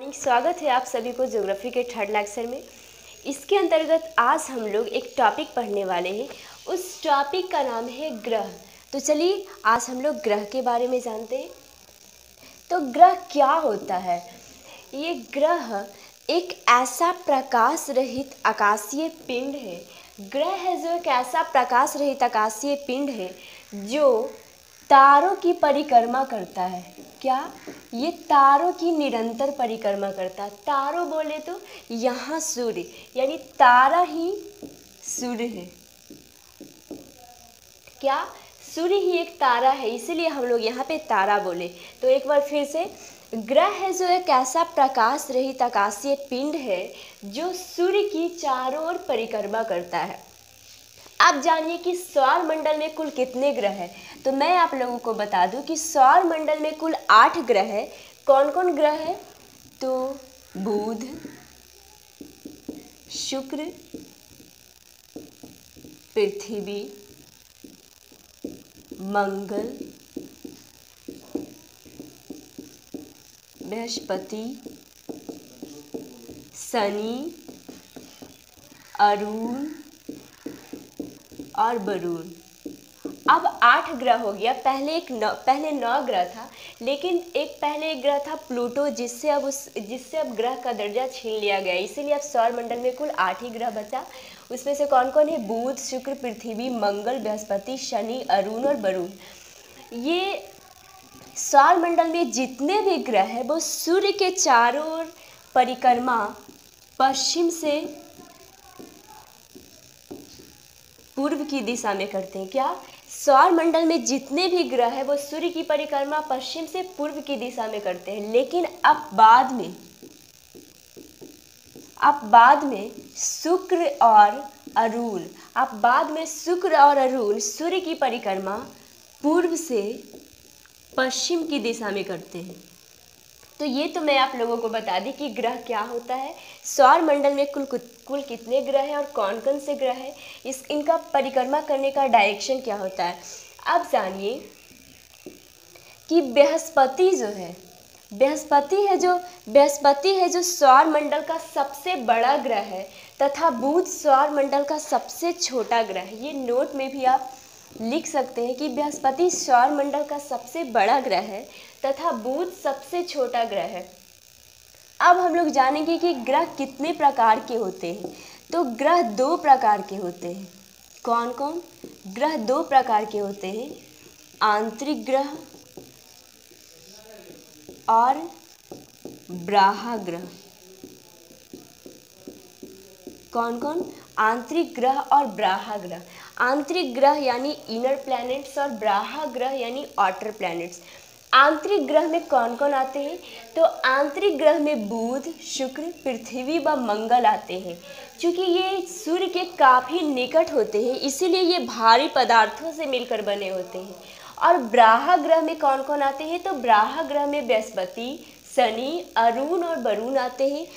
Morning. स्वागत है आप सभी को ज्योग्राफी के थर्ड लेक्चर में। इसके अंतर्गत आज हम लोग एक टॉपिक पढ़ने वाले हैं। उस टॉपिक का नाम है ग्रह। तो चलिए आज हम लोग ग्रह के बारे में जानते हैं। तो ग्रह क्या होता है? ये ग्रह एक ऐसा प्रकाश रहित आकाशीय पिंड है। ग्रह है जो एक ऐसा प्रकाश रहित आकाशीय पिंड है जो तारों की परिक्रमा करता है। क्या? ये तारों की निरंतर परिक्रमा करता है। तारों बोले तो यहाँ सूर्य, यानी तारा ही सूर्य है। क्या? सूर्य ही एक तारा है, इसीलिए हम लोग यहाँ पे तारा बोले। तो एक बार फिर से, ग्रह है जो एक ऐसा प्रकाश रहित आकाशीय पिंड है जो सूर्य की चारों ओर परिक्रमा करता है। आप जानिए कि सौर मंडल में कुल कितने ग्रह हैं। तो मैं आप लोगों को बता दूं कि सौर मंडल में कुल 8 ग्रह है। कौन कौन ग्रह है? तो बुध, शुक्र, पृथ्वी, मंगल, बृहस्पति, शनि, अरुण और वरुण। अब 8 ग्रह हो गया। पहले 9 ग्रह था, लेकिन पहले एक ग्रह था प्लूटो, जिससे अब ग्रह का दर्जा छीन लिया गया। इसीलिए अब सौर मंडल में कुल 8 ही ग्रह बचा। उसमें से कौन कौन है? बुध, शुक्र, पृथ्वी, मंगल, बृहस्पति, शनि, अरुण और वरुण। ये सौर मंडल में जितने भी ग्रह हैं वो सूर्य के चारों ओर परिक्रमा पश्चिम से पूर्व की दिशा में करते हैं। क्या? सौर मंडल में जितने भी ग्रह हैं वो सूर्य की परिक्रमा पश्चिम से पूर्व की दिशा में करते हैं। लेकिन अब बाद में शुक्र और अरुण सूर्य की परिक्रमा पूर्व से पश्चिम की दिशा में करते हैं। तो ये तो मैं आप लोगों को बता दी कि ग्रह क्या होता है, सौर मंडल में कुल कितने ग्रह हैं और कौन कौन से ग्रह हैं, इनका परिक्रमा करने का डायरेक्शन क्या होता है। अब जानिए कि बृहस्पति है जो सौर मंडल का सबसे बड़ा ग्रह है, तथा बुध सौर मंडल का सबसे छोटा ग्रह है। ये नोट में भी आप लिख सकते हैं कि बृहस्पति सौर मंडल का सबसे बड़ा ग्रह है तथा बुध सबसे छोटा ग्रह है। अब हम लोग जानेंगे कि ग्रह कितने प्रकार के होते हैं। तो ग्रह 2 प्रकार के होते हैं। कौन कौन? ग्रह 2 प्रकार के होते हैं, आंतरिक ग्रह और ब्राह्मग्रह। कौन कौन? आंतरिक ग्रह और ब्राह्मग्रह। आंतरिक ग्रह यानी इनर प्लैनेट्स और ब्राह्मग्रह यानी आउटर प्लैनेट्स। आंतरिक ग्रह में कौन कौन आते हैं? तो आंतरिक ग्रह में बुध, शुक्र, पृथ्वी व मंगल आते हैं। क्योंकि ये सूर्य के काफ़ी निकट होते हैं, इसीलिए ये भारी पदार्थों से मिलकर बने होते हैं। और ब्राह्मग्रह में कौन कौन आते हैं? तो ब्राह्मग्रह में बृहस्पति, शनि, अरुण और वरुण आते हैं।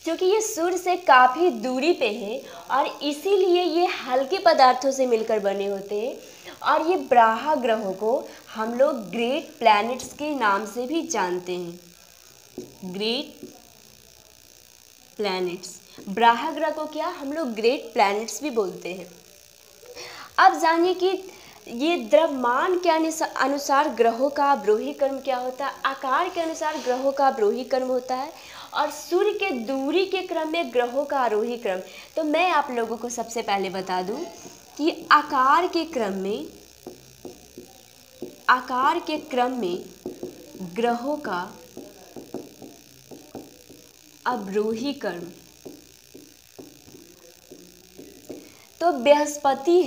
क्योंकि ये सूर्य से काफ़ी दूरी पे है और इसीलिए ये हल्के पदार्थों से मिलकर बने होते हैं। और ये ब्राह्मग्रहों को हम लोग ग्रेट प्लैनेट्स के नाम से भी जानते हैं। ग्रेट प्लैनेट्स, ब्राह्मग्रह को क्या हम लोग ग्रेट प्लैनेट्स भी बोलते हैं। अब जानिए कि ये द्रव्यमान के अनुसार ग्रहों का अवरोही क्रम क्या होता है। आकार के अनुसार ग्रहों का अवरोही क्रम होता है और सूर्य के दूरी के क्रम में ग्रहों का आरोही क्रम। तो मैं आप लोगों को सबसे पहले बता दूं कि आकार के क्रम में ग्रहों का अवरोही क्रम। तो बृहस्पति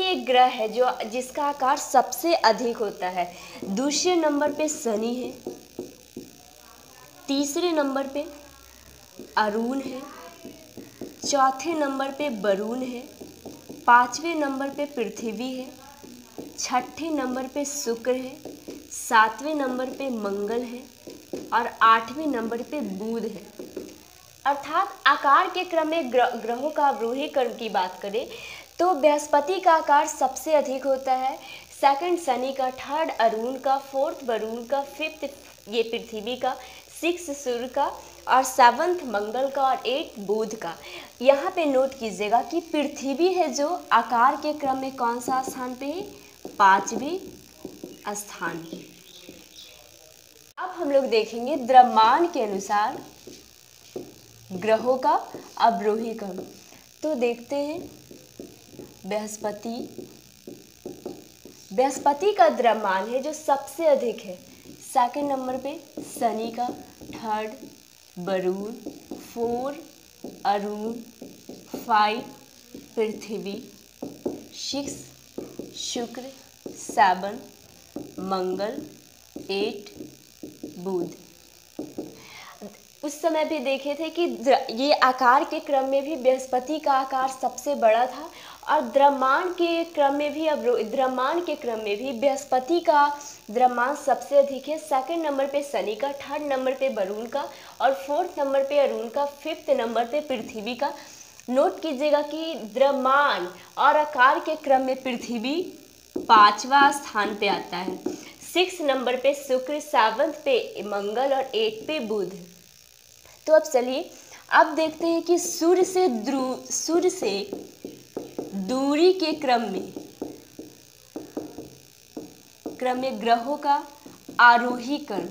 एक ग्रह है जो जिसका आकार सबसे अधिक होता है। दूसरे नंबर पे शनि है, तीसरे नंबर पे अरुण है, चौथे नंबर पे वरुण है, पांचवें नंबर पे पृथ्वी है, छठे नंबर पे शुक्र है, सातवें नंबर पे मंगल है और आठवें नंबर पे बुध है। अर्थात आकार के क्रम में ग्रहों का अवरोही क्रम की बात करें तो बृहस्पति का आकार सबसे अधिक होता है, सेकंड शनि का, थर्ड अरुण का, फोर्थ वरुण का, फिफ्थ ये पृथ्वी का, सिक्स सूर्य का और सेवंथ मंगल का और एट बुध का। यहाँ पे नोट कीजिएगा कि पृथ्वी है जो आकार के क्रम में कौन सा स्थान पे है, 5वें स्थान पे। अब हम लोग देखेंगे द्रव्यमान के अनुसार ग्रहों का अवरोही क्रम। तो देखते हैं बृहस्पति का द्रव्यमान है जो सबसे अधिक है, सेकंड नंबर पे शनि का, थर्ड वरुण, 4 अरुण, 5 पृथ्वी, 6 शुक्र, 7 मंगल, 8 बुध। उस समय भी देखे थे कि ये आकार के क्रम में भी बृहस्पति का आकार सबसे बड़ा था और द्रव्यमान के क्रम में भी बृहस्पति का द्रव्यमान सबसे अधिक है, सेकंड नंबर पे शनि का, थर्ड नंबर पे वरुण का और फोर्थ नंबर पे अरुण का, फिफ्थ नंबर पे पृथ्वी का। नोट कीजिएगा कि द्रव्यमान और आकार के क्रम में पृथ्वी 5वां स्थान पे आता है, 6 नंबर पे शुक्र, 7 पे मंगल और 8 पे बुध। तो अब चलिए अब देखते हैं कि सूर्य से दूरी के क्रम में ग्रहों का आरोही क्रम,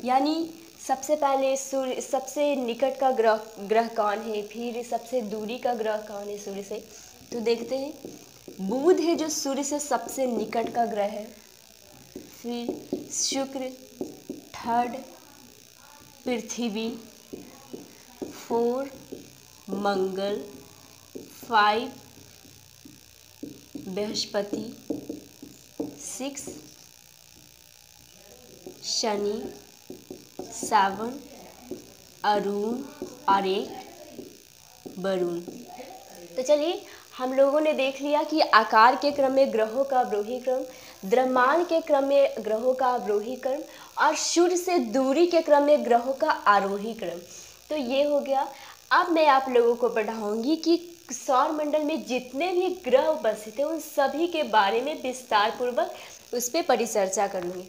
यानी सबसे पहले सूर्य सबसे निकट का ग्रह कौन है, फिर सबसे दूरी का ग्रह कौन है सूर्य से। तो देखते हैं बुध है जो सूर्य से सबसे निकट का ग्रह है, फिर शुक्र, थर्ड पृथ्वी, 4 मंगल, 5 बृहस्पति, 6 शनि, 7 अरुण और 8 वरुण। तो चलिए हम लोगों ने देख लिया कि आकार के क्रम में ग्रहों का अवरोही क्रम, द्रव्यमान के क्रम में ग्रहों का अवरोही क्रम और सूर्य से दूरी के क्रम में ग्रहों का आरोही क्रम। तो ये हो गया। अब मैं आप लोगों को पढ़ाऊंगी कि सौर मंडल में जितने भी ग्रह उपस्थित हैं उन सभी के बारे में विस्तार पूर्वक उस पर परिचर्चा करूंगी।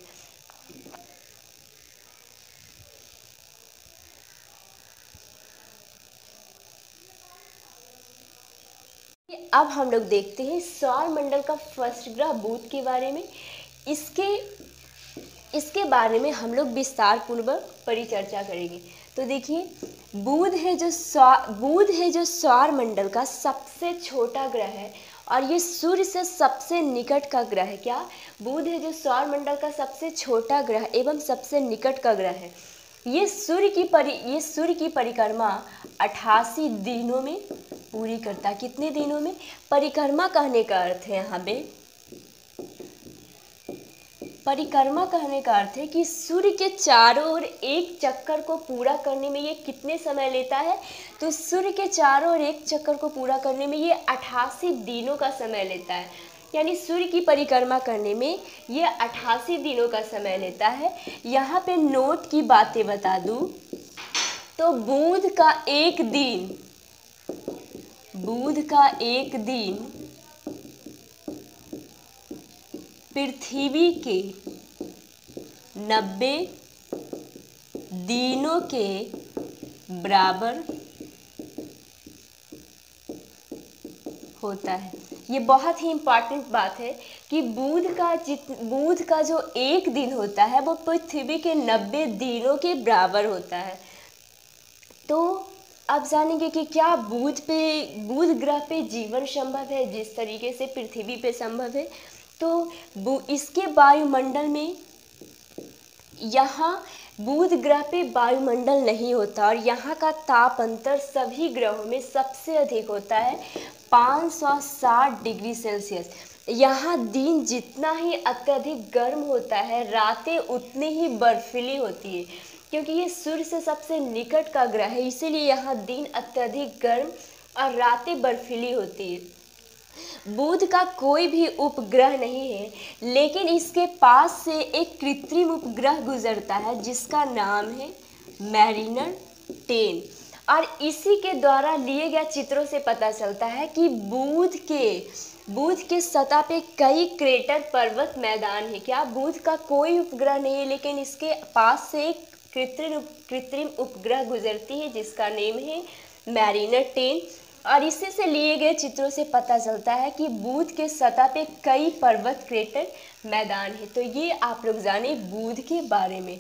अब हम लोग देखते हैं सौर मंडल का फर्स्ट ग्रह बुध के बारे में। इसके बारे में हम लोग विस्तार पूर्वक परिचर्चा करेंगे। तो देखिए बुध है जो सौर मंडल का सबसे छोटा ग्रह है और ये सूर्य से सबसे निकट का ग्रह है। क्या बुध है जो सौर मंडल का सबसे छोटा ग्रह एवं सबसे निकट का ग्रह है। ये सूर्य की परिक्रमा 88 दिनों में पूरी करता है। कितने दिनों में? परिक्रमा कहने का अर्थ है यहाँ पे, परिक्रमा कहने का अर्थ है कि सूर्य के चारों ओर एक चक्कर को पूरा करने में ये कितने समय लेता है। तो सूर्य के चारों ओर एक चक्कर को पूरा करने में ये 88 दिनों का समय लेता है। यानी सूर्य की परिक्रमा करने में ये 88 दिनों का समय लेता है। यहाँ पे नोट की बातें बता दूँ तो बुध का एक दिन पृथ्वी के 90 दिनों के बराबर होता है। ये बहुत ही इम्पॉर्टेंट बात है कि बुध का जो एक दिन होता है वो पृथ्वी के 90 दिनों के बराबर होता है। तो अब जानेंगे कि क्या बुध ग्रह पे जीवन संभव है जिस तरीके से पृथ्वी पे संभव है। तो इसके वायुमंडल में, यहाँ बुध ग्रह पे वायुमंडल नहीं होता और यहाँ का ताप अंतर सभी ग्रहों में सबसे अधिक होता है 560 डिग्री सेल्सियस। यहाँ दिन जितना ही अत्यधिक गर्म होता है रातें उतनी ही बर्फीली होती है, क्योंकि ये सूर्य से सबसे निकट का ग्रह है, इसीलिए यहाँ दिन अत्यधिक गर्म और रातें बर्फीली होती है। बुध का कोई भी उपग्रह नहीं है, लेकिन इसके पास से एक कृत्रिम उपग्रह गुजरता है जिसका नाम है मैरिनर 10। और इसी के द्वारा लिए गए चित्रों से पता चलता है कि बुध के सतह पे कई क्रेटर पर्वत मैदान है। क्या बुध का कोई उपग्रह नहीं है, लेकिन इसके पास से एक कृत्रिम उपग्रह गुजरती है जिसका नेम है मैरिनर 10। और इसी से लिए गए चित्रों से पता चलता है कि बुध के सतह पे कई पर्वत क्रेटर मैदान है। तो ये आप लोग जाने बुध के बारे में।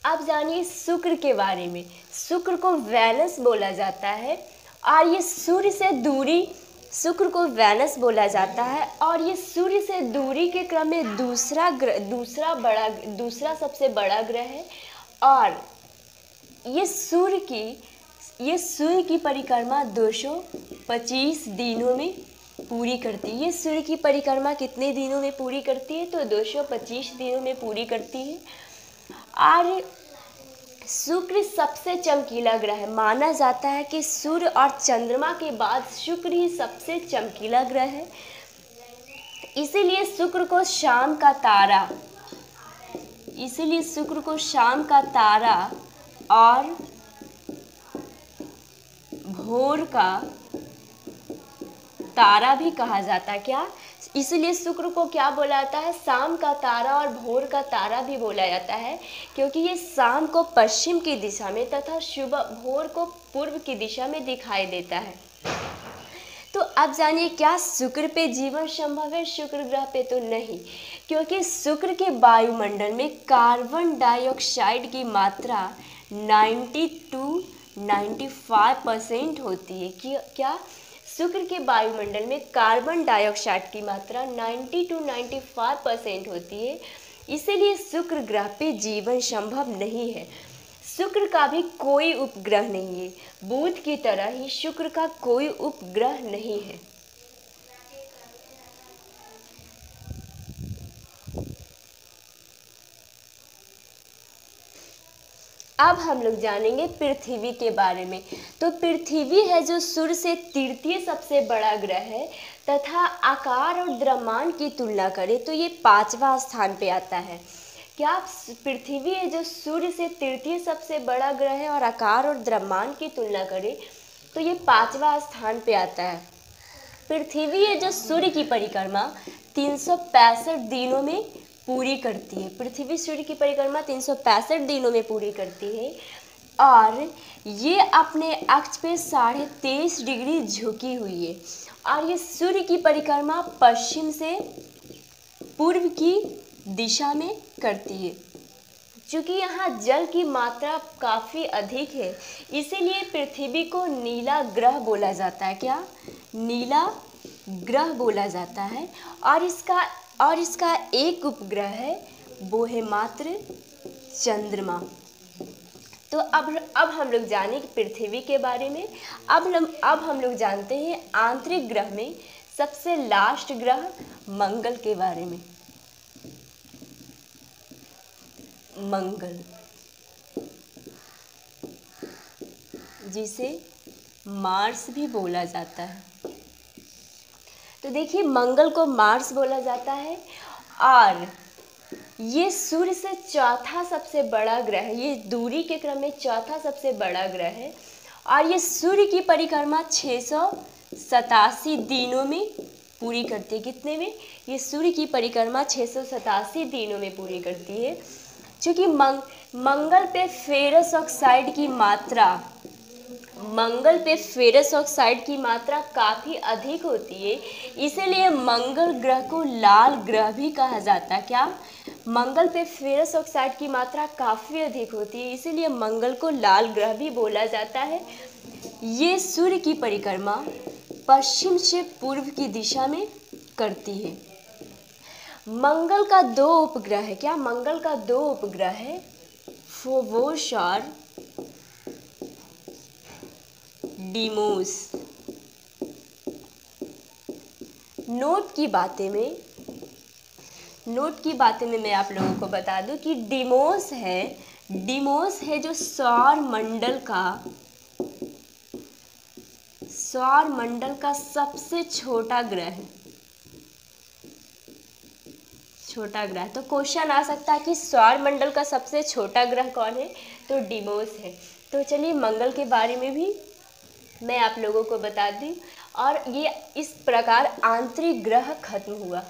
अब जानिए शुक्र के बारे में। शुक्र को वेनस बोला जाता है और ये सूर्य से दूरी, शुक्र को वेनस बोला जाता है और ये सूर्य से दूरी के क्रम में दूसरा सबसे बड़ा ग्रह है। और ये सूर्य की परिक्रमा 225 दिनों में पूरी करती है। ये सूर्य की परिक्रमा कितने दिनों में पूरी करती है? तो 225 दिनों में पूरी करती है। और शुक्र सबसे चमकीला ग्रह है। माना जाता है कि सूर्य और चंद्रमा के बाद शुक्र ही सबसे चमकीला ग्रह है। इसीलिए शुक्र को शाम का तारा और भोर का तारा भी कहा जाता है। क्या? इसलिए शुक्र को क्या बोला जाता है? शाम का तारा और भोर का तारा भी बोला जाता है, क्योंकि ये शाम को पश्चिम की दिशा में तथा भोर को पूर्व की दिशा में दिखाई देता है। तो अब जानिए, क्या शुक्र पे जीवन संभव है? शुक्र ग्रह पे तो नहीं, क्योंकि शुक्र के वायुमंडल में कार्बन डाइऑक्साइड की मात्रा 90-95% होती है। क्या? शुक्र के वायुमंडल में कार्बन डाइऑक्साइड की मात्रा 90-95% होती है। इसीलिए शुक्र ग्रह पे जीवन संभव नहीं है। शुक्र का भी कोई उपग्रह नहीं है। बुध की तरह ही शुक्र का कोई उपग्रह नहीं है। अब हम लोग जानेंगे पृथ्वी के बारे में। तो पृथ्वी है जो सूर्य से तृतीय सबसे बड़ा ग्रह है तथा आकार और द्रव्यमान की तुलना करें तो ये 5वां स्थान पे आता है। क्या? पृथ्वी है जो सूर्य से तृतीय सबसे बड़ा ग्रह है और आकार और द्रव्यमान की तुलना करें तो ये 5वां स्थान पे आता है। पृथ्वी है जो सूर्य की परिक्रमा 365 दिनों में पूरी करती है। पृथ्वी सूर्य की परिक्रमा 365 दिनों में पूरी करती है और ये अपने अक्ष पे 23.5 डिग्री झुकी हुई है। और ये सूर्य की परिक्रमा पश्चिम से पूर्व की दिशा में करती है। चूँकि यहाँ जल की मात्रा काफ़ी अधिक है, इसीलिए पृथ्वी को नीला ग्रह बोला जाता है। क्या? नीला ग्रह बोला जाता है। और इसका एक उपग्रह है, वो है मात्र चंद्रमा। तो अब हम लोग जाने पृथ्वी के बारे में। अब हम लोग जानते हैं आंतरिक ग्रह में सबसे लास्ट ग्रह मंगल के बारे में। मंगल, जिसे मार्स भी बोला जाता है। तो देखिए, मंगल को मार्स बोला जाता है और ये सूर्य से चौथा सबसे बड़ा ग्रह है। ये दूरी के क्रम में चौथा सबसे बड़ा ग्रह है और ये सूर्य की परिक्रमा 687 दिनों में पूरी करती है। कितने में? ये सूर्य की परिक्रमा 687 दिनों में पूरी करती है। चूँकि मंगल पे फेरस ऑक्साइड की मात्रा काफ़ी अधिक होती है, इसीलिए मंगल ग्रह को लाल ग्रह भी कहा जाता है। क्या? मंगल पे फेरस ऑक्साइड की मात्रा काफ़ी अधिक होती है, इसीलिए मंगल को लाल ग्रह भी बोला जाता है। ये सूर्य की परिक्रमा पश्चिम से पूर्व की दिशा में करती है। मंगल का 2 उपग्रह है। क्या? मंगल का 2 उपग्रह है, फोबोस और डीमोस। नोट की बातें में मैं आप लोगों को बता दूं कि डीमोस है जो सौर मंडल का सबसे छोटा ग्रह है। छोटा ग्रह। तो क्वेश्चन आ सकता है कि सौरमंडल का सबसे छोटा ग्रह कौन है, तो डिमोस है। तो चलिए मंगल के बारे में भी मैं आप लोगों को बता दी, और ये इस प्रकार आंतरिक ग्रह खत्म हुआ।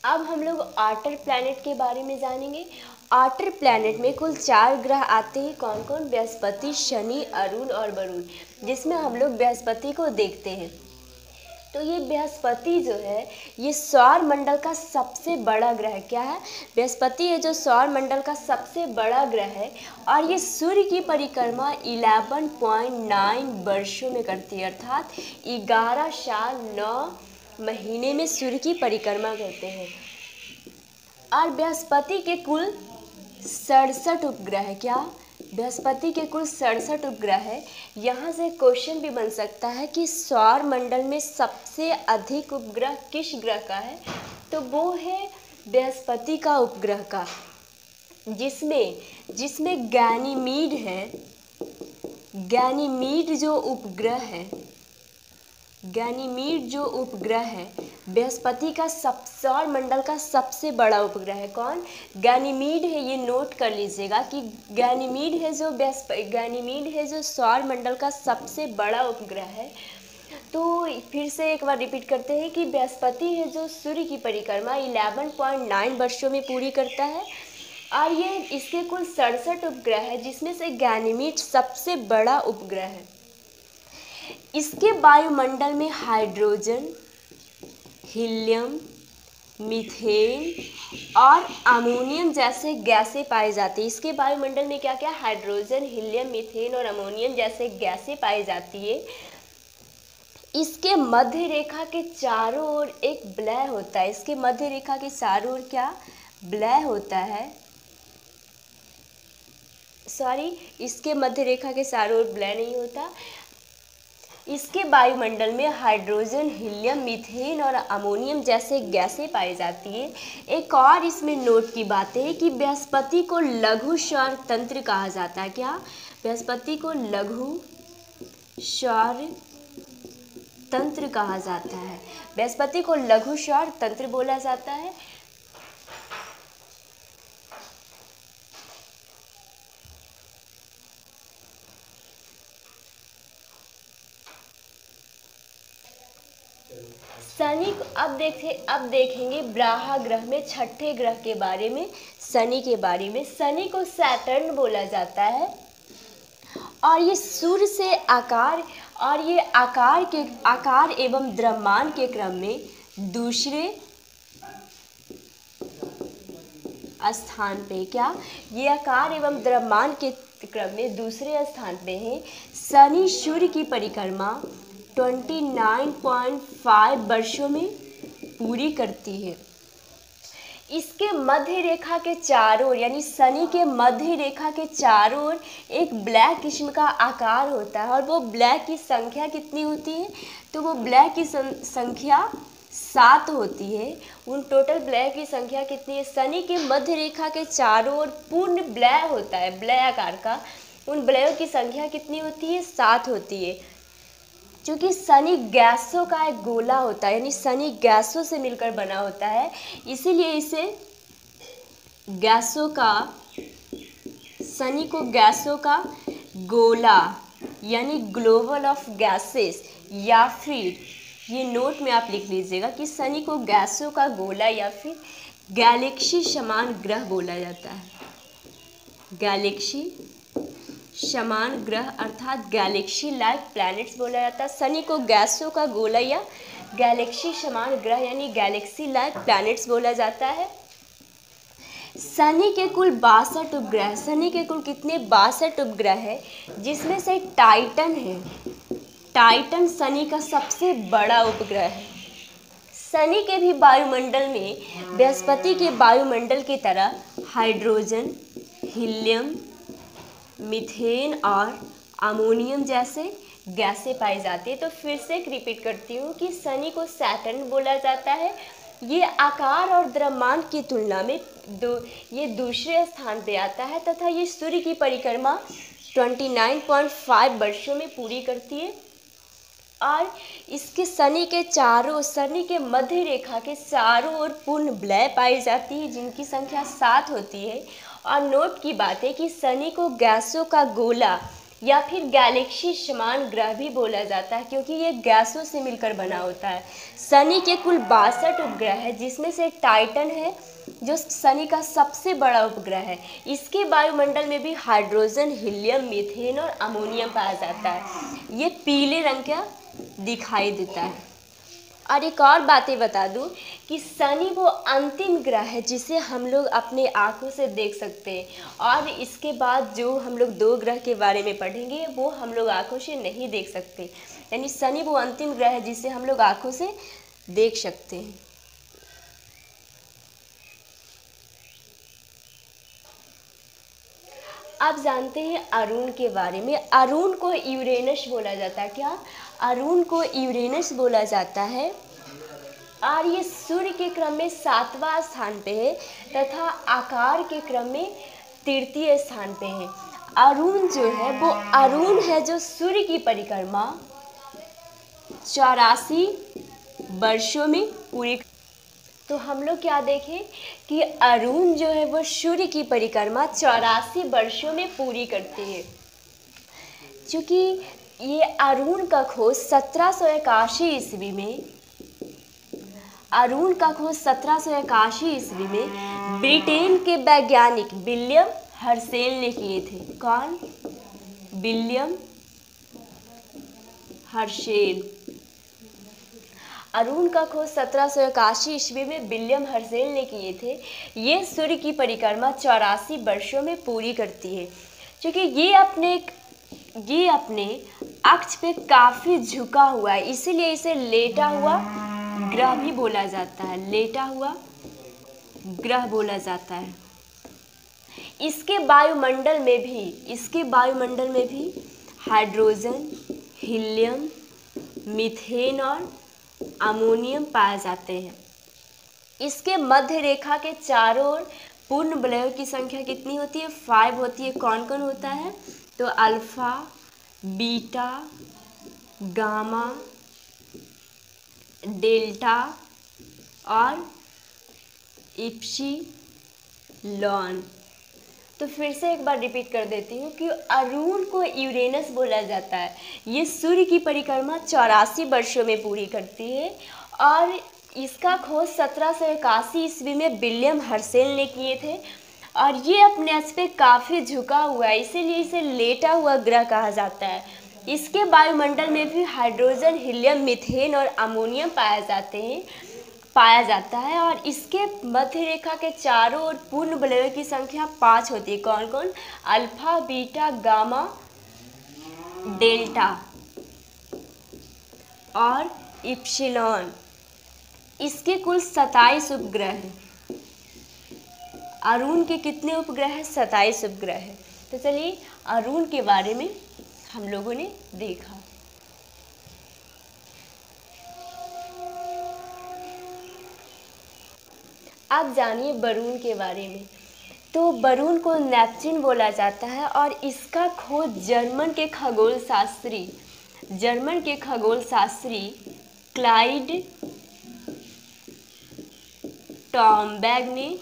अब हम लोग आउटर प्लैनेट के बारे में जानेंगे। आउटर प्लैनेट में कुल 4 ग्रह आते हैं। कौन कौन? बृहस्पति, शनि, अरुण और वरुण, जिसमें हम लोग बृहस्पति को देखते हैं। तो ये बृहस्पति जो है ये सौर मंडल का सबसे बड़ा ग्रह क्या है? बृहस्पति है जो सौर मंडल का सबसे बड़ा ग्रह है, और ये सूर्य की परिक्रमा 11.9 वर्षों में करती है, अर्थात 11 साल 9 महीने में सूर्य की परिक्रमा करते हैं। और बृहस्पति के कुल 67 उपग्रह है। क्या? बृहस्पति के कुल 67 उपग्रह है। यहाँ से क्वेश्चन भी बन सकता है कि सौर मंडल में सबसे अधिक उपग्रह किस ग्रह का है? तो वो है बृहस्पति का उपग्रह का, जिसमें गैनीमीड है। गैनीमीड जो उपग्रह है बृहस्पति का सौर मंडल का सबसे बड़ा उपग्रह है। कौन? गैनीमीड है। ये नोट कर लीजिएगा कि गैनीमीड है जो सौर मंडल का सबसे बड़ा उपग्रह है। तो फिर से एक बार रिपीट करते हैं कि बृहस्पति है जो सूर्य की परिक्रमा 11.9 वर्षों में पूरी करता है, और ये इसके कुल 67 उपग्रह है, जिसमें से गैनीमीड सबसे बड़ा उपग्रह है। इसके वायुमंडल में हाइड्रोजन, हीलियम, मीथेन और अमोनियम जैसे गैसें पाई जाती है। इसके वायुमंडल में क्या क्या? हाइड्रोजन, हीलियम, मीथेन और अमोनियम जैसे गैसें पाई जाती है। इसके मध्य रेखा के चारों ओर एक वलय होता है। इसके मध्य रेखा के चारों ओर क्या? वलय होता है। इसके मध्य रेखा के चारों ओर वलय नहीं होता। इसके वायुमंडल में हाइड्रोजन, हीलियम, मीथेन और अमोनियम जैसे गैसें पाई जाती है। एक और इसमें नोट की बात है कि बृहस्पति को लघु सौर तंत्र कहा जाता है। क्या? बृहस्पति को लघु सौर तंत्र कहा जाता है। बृहस्पति को लघु सौर तंत्र बोला जाता है। शनि को अब देखेंगे ब्राहा ग्रह में छठे ग्रह के बारे में, शनि के बारे में। शनि को सैटर्न बोला जाता है, और ये सूर्य से आकार एवं द्रव्यमान के क्रम में दूसरे स्थान पे। क्या? ये आकार एवं द्रव्यमान के क्रम में दूसरे स्थान पे है। शनि सूर्य की परिक्रमा 29.5 वर्षों में पूरी करती है। इसके मध्य रेखा के चारों ओर, यानी शनि के मध्य रेखा के चारों ओर एक ब्लैक किस्म का आकार होता है, और वो ब्लैक की संख्या कितनी होती है? तो वो ब्लैक की संख्या 7 होती है। उन टोटल ब्लैक की संख्या कितनी है? शनि के मध्य रेखा के चारों ओर पूर्ण ब्लैक होता है, ब्लैक आकार का। उन ब्लैक की संख्या कितनी होती है? 7 होती है। क्योंकि शनि गैसों का एक गोला होता है, यानी शनि गैसों से मिलकर बना होता है, इसीलिए इसे शनि को गैसों का गोला यानी ग्लोबल ऑफ गैसेस, या फिर ये नोट में आप लिख लीजिएगा कि शनि को गैसों का गोला या फिर गैलेक्सी समान ग्रह बोला जाता है। गैलेक्सी समान ग्रह अर्थात गैलेक्सी लाइक प्लैनेट्स बोला जाता है। शनि को गैसों का गोला या गैलेक्सी समान ग्रह यानी गैलेक्सी लाइक प्लैनेट्स बोला जाता है। शनि के कुल 62 उपग्रह। शनि के कुल कितने? 62 उपग्रह है, जिसमें से टाइटन है। टाइटन शनि का सबसे बड़ा उपग्रह है। शनि के भी वायुमंडल में बृहस्पति के वायुमंडल की तरह हाइड्रोजन, हीलियम, मीथेन और अमोनियम जैसे गैसें पाई जाती है। तो फिर से एक रिपीट करती हूँ कि शनि को सैटर्न बोला जाता है। ये आकार और द्रव्यमान की तुलना में ये दूसरे स्थान पे आता है, तथा ये सूर्य की परिक्रमा 29.5 वर्षों में पूरी करती है। और इसके शनि के मध्य रेखा के चारों ओर पूर्ण वलय पाई जाती है, जिनकी संख्या 7 होती है। और नोट की बात है कि शनि को गैसों का गोला या फिर गैलेक्सी समान ग्रह भी बोला जाता है, क्योंकि ये गैसों से मिलकर बना होता है। शनि के कुल 62 उपग्रह है, जिसमें से टाइटन है जो शनि का सबसे बड़ा उपग्रह है। इसके वायुमंडल में भी हाइड्रोजन, हीलियम, मीथेन और अमोनियम पाया जाता है। ये पीले रंग का दिखाई देता है। और एक और बातें बता दूं कि शनि वो अंतिम ग्रह है जिसे हम लोग अपने आँखों से देख सकते हैं, और इसके बाद जो हम लोग 2 ग्रह के बारे में पढ़ेंगे वो हम लोग आँखों से नहीं देख सकते। यानी शनि वो अंतिम ग्रह है जिसे हम लोग आँखों से देख सकते हैं। आप जानते हैं अरुण के बारे में। अरुण को यूरेनस बोला जाता है। क्या? अरुण को यूरेनस बोला जाता है। और ये सूर्य के क्रम में 7वां स्थान पे है तथा आकार के क्रम में 3य स्थान पे है। अरुण जो है वो अरुण है जो सूर्य की परिक्रमा 84 वर्षों में पूरी। तो हम लोग क्या देखें कि अरुण जो है वो सूर्य की परिक्रमा 84 वर्षों में पूरी करती है। चूँकि ये अरुण का खोज 1781 ईस्वी में ब्रिटेन के वैज्ञानिक विलियम हर्शेल ने किए थे। कौन? William Herschel. अरुण का खोज 1781 ईस्वी में विलियम हर्शेल ने किए थे। ये सूर्य की परिक्रमा 84 वर्षों में पूरी करती है। क्योंकि ये अपने अक्ष पे काफ़ी झुका हुआ है, इसीलिए इसे लेटा हुआ ग्रह भी बोला जाता है। लेटा हुआ ग्रह बोला जाता है। इसके वायुमंडल में भी हाइड्रोजन, हीलियम, मीथेन और अमोनियम पाए जाते हैं। इसके मध्य रेखा के चारों ओर पूर्ण वलयों की संख्या कितनी होती है? 5 होती है। कौन कौन होता है? तो अल्फा, बीटा, गामा, डेल्टा और इप्सिलॉन। तो फिर से एक बार रिपीट कर देती हूँ कि अरुण को यूरेनस बोला जाता है। ये सूर्य की परिक्रमा 84 वर्षों में पूरी करती है और इसका खोज 1781 ईस्वी में विलियम हर्शेल ने किए थे। और ये अपने अक्ष पे काफ़ी झुका हुआ है, इसीलिए इसे लेटा हुआ ग्रह कहा जाता है। इसके वायुमंडल में भी हाइड्रोजन, हीलियम, मीथेन और अमोनियम पाया जाता है। और इसके मध्य रेखा के चारों ओर पूर्ण वलयों की संख्या 5 होती है। कौन कौन? अल्फा, बीटा, गामा, डेल्टा और इप्सिलॉन। इसके कुल 27 उपग्रह हैं। अरुण के कितने उपग्रह हैं? 27 उपग्रह हैं। तो चलिए अरुण के बारे में हम लोगों ने देखा। आप जानिए वरुण के बारे में। तो वरुण को नेपच्यून बोला जाता है और इसका खोज जर्मन के खगोलशास्त्री क्लाइड टॉम्बैग ने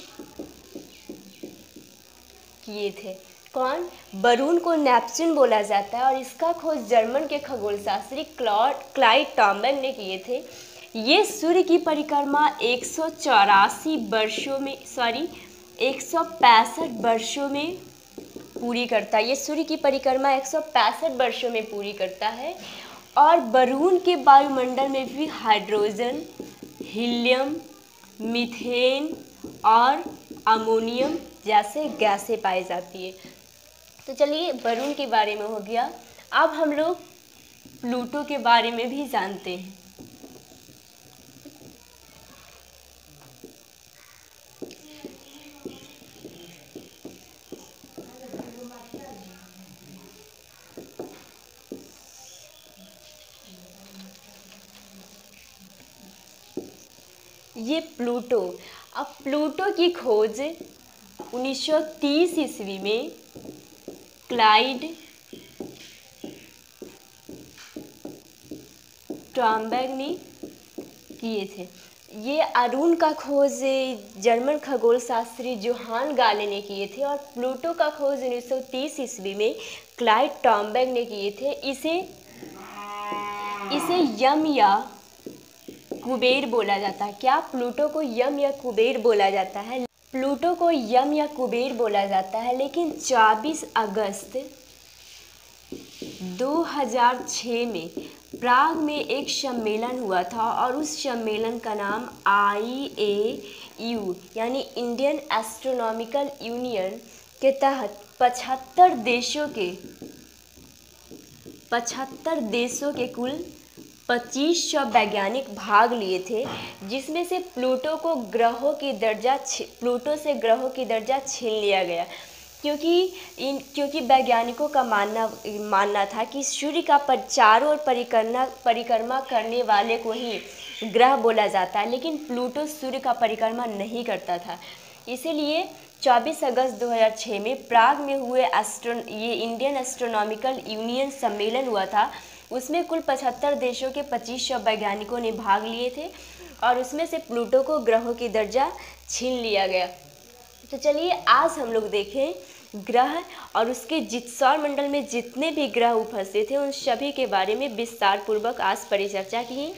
किए थे। कौन? वरुण को नेपच्यून बोला जाता है और इसका खोज जर्मन के खगोलशास्त्री क्लाइड टॉम्बैग ने किए थे। ये सूर्य की परिक्रमा 165 वर्षों में पूरी करता है। ये सूर्य की परिक्रमा 165 वर्षों में पूरी करता है। और वरुण के वायुमंडल में भी हाइड्रोजन, हीलियम, मीथेन और अमोनियम जैसे गैसें पाई जाती है। तो चलिए वरुण के बारे में हो गया। अब हम लोग प्लूटो के बारे में भी जानते हैं। ये प्लूटो। अब प्लूटो की खोज 1930 ईस्वी में क्लाइड टॉम्बैग ने किए थे। ये अरुण का खोज जर्मन खगोल शास्त्री जोहान गाले ने किए थे और प्लूटो का खोज 1930 ईस्वी में क्लाइड टॉम्बैग ने किए थे। इसे यम या कुबेर बोला जाता है। क्या प्लूटो को यम या कुबेर बोला जाता है? प्लूटो को यम या कुबेर बोला जाता है, लेकिन 24 अगस्त 2006 में प्राग में एक सम्मेलन हुआ था और उस सम्मेलन का नाम IAU यानी इंडियन एस्ट्रोनॉमिकल यूनियन के तहत 75 देशों के कुल 2500 वैज्ञानिक भाग लिए थे, जिसमें से प्लूटो से ग्रहों की दर्जा छीन लिया गया, क्योंकि वैज्ञानिकों का मानना था कि सूर्य का चारों ओर परिक्रमा करने वाले को ही ग्रह बोला जाता है, लेकिन प्लूटो सूर्य का परिक्रमा नहीं करता था। इसीलिए 24 अगस्त 2006 में प्राग में हुए ये इंडियन एस्ट्रोनॉमिकल यूनियन सम्मेलन हुआ था। उसमें कुल 75 देशों के 2500 वैज्ञानिकों ने भाग लिए थे और उसमें से प्लूटो को ग्रहों की दर्जा छीन लिया गया। तो चलिए आज हम लोग देखें ग्रह और उसके सौर मंडल में जितने भी ग्रह उपस्थित थे उन सभी के बारे में विस्तार पूर्वक आज परिचर्चा की।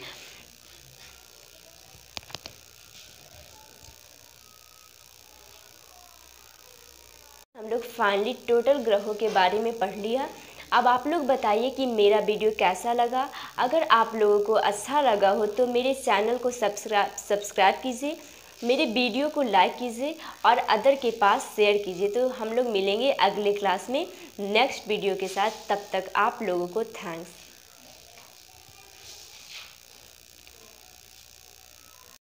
हम लोग फाइनली टोटल ग्रहों के बारे में पढ़ लिया। अब आप लोग बताइए कि मेरा वीडियो कैसा लगा। अगर आप लोगों को अच्छा लगा हो तो मेरे चैनल को सब्सक्राइब कीजिए, मेरे वीडियो को लाइक कीजिए और अदर के पास शेयर कीजिए। तो हम लोग मिलेंगे अगले क्लास में नेक्स्ट वीडियो के साथ। तब तक आप लोगों को थैंक्स।